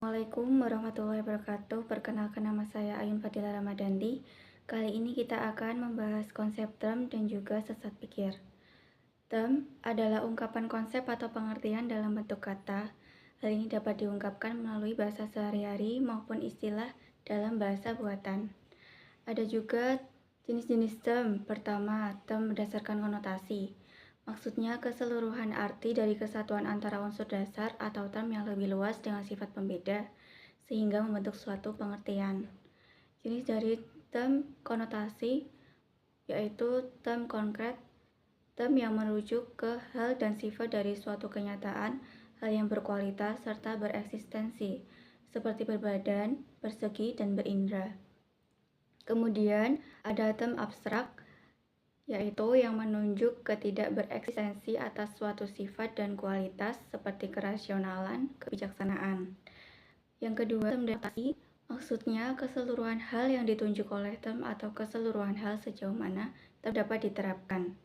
Assalamualaikum warahmatullahi wabarakatuh. Perkenalkan, nama saya Ayun Fadila Ramadhanti. Kali ini kita akan membahas konsep term dan juga sesat pikir. Term adalah ungkapan konsep atau pengertian dalam bentuk kata. Hal ini dapat diungkapkan melalui bahasa sehari-hari maupun istilah dalam bahasa buatan. Ada juga jenis-jenis term. Pertama, term berdasarkan konotasi. Maksudnya keseluruhan arti dari kesatuan antara unsur dasar atau term yang lebih luas dengan sifat pembeda, sehingga membentuk suatu pengertian. Jenis dari term konotasi yaitu term konkret, term yang merujuk ke hal dan sifat dari suatu kenyataan, hal yang berkualitas serta bereksistensi, seperti berbadan, bersegi, dan berindra. Kemudian ada term abstrak, yaitu yang menunjuk ketidakbereksistensi atas suatu sifat dan kualitas seperti kerasionalan, kebijaksanaan. Yang kedua, term denotasi, maksudnya keseluruhan hal yang ditunjuk oleh term atau keseluruhan hal sejauh mana term dapat diterapkan.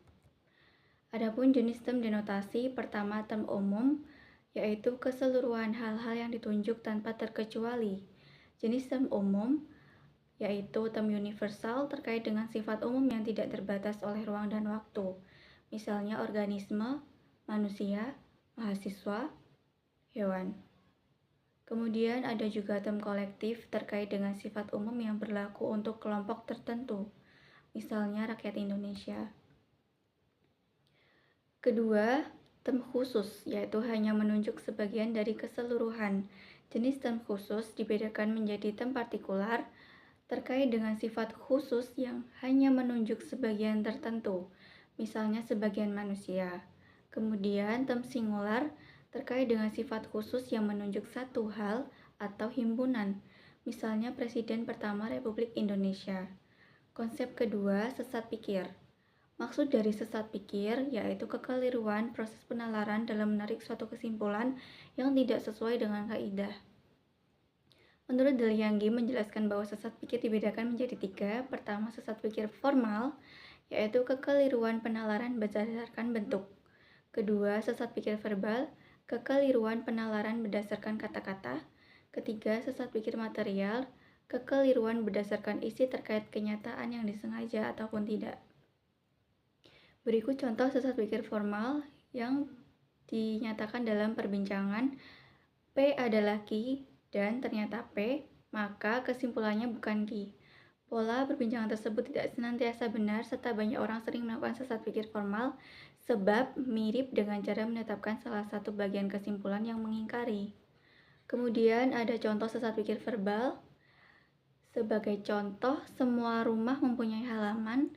Adapun jenis term denotasi, pertama term umum, yaitu keseluruhan hal-hal yang ditunjuk tanpa terkecuali. Jenis term umum yaitu term universal terkait dengan sifat umum yang tidak terbatas oleh ruang dan waktu, misalnya organisme, manusia, mahasiswa, hewan. Kemudian ada juga term kolektif terkait dengan sifat umum yang berlaku untuk kelompok tertentu, misalnya rakyat Indonesia. Kedua, term khusus, yaitu hanya menunjuk sebagian dari keseluruhan. Jenis term khusus dibedakan menjadi term partikular, terkait dengan sifat khusus yang hanya menunjuk sebagian tertentu, misalnya sebagian manusia. Kemudian term singular terkait dengan sifat khusus yang menunjuk satu hal atau himpunan, misalnya Presiden pertama Republik Indonesia. Konsep kedua, sesat pikir. Maksud dari sesat pikir yaitu kekeliruan proses penalaran dalam menarik suatu kesimpulan yang tidak sesuai dengan kaidah. Menurut Dalianggi menjelaskan bahwa sesat pikir dibedakan menjadi tiga. Pertama, sesat pikir formal, yaitu kekeliruan penalaran berdasarkan bentuk. Kedua, sesat pikir verbal, kekeliruan penalaran berdasarkan kata-kata. Ketiga, sesat pikir material, kekeliruan berdasarkan isi terkait kenyataan yang disengaja ataupun tidak. Berikut contoh sesat pikir formal yang dinyatakan dalam perbincangan. P adalah Ki dan ternyata P, maka kesimpulannya bukan Ki. Pola perbincangan tersebut tidak senantiasa benar serta banyak orang sering melakukan sesat pikir formal sebab mirip dengan cara menetapkan salah satu bagian kesimpulan yang mengingkari. Kemudian ada contoh sesat pikir verbal. Sebagai contoh, semua rumah mempunyai halaman.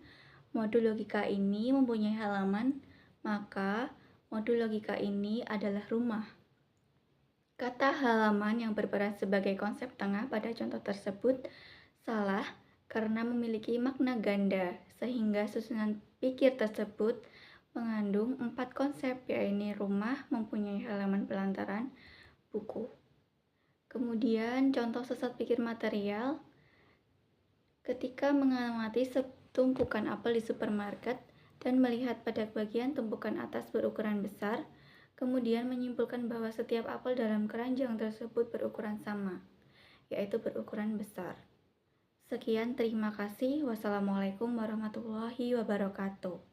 Modul logika ini mempunyai halaman, maka modul logika ini adalah rumah. Kata halaman yang berperan sebagai konsep tengah pada contoh tersebut salah karena memiliki makna ganda, sehingga susunan pikir tersebut mengandung 4 konsep, yaitu rumah, mempunyai halaman pelantaran, buku. Kemudian contoh sesat pikir material. Ketika mengamati setumpukan apel di supermarket dan melihat pada bagian tumpukan atas berukuran besar, kemudian menyimpulkan bahwa setiap apel dalam keranjang tersebut berukuran sama, yaitu berukuran besar. Sekian, terima kasih. Wassalamualaikum warahmatullahi wabarakatuh.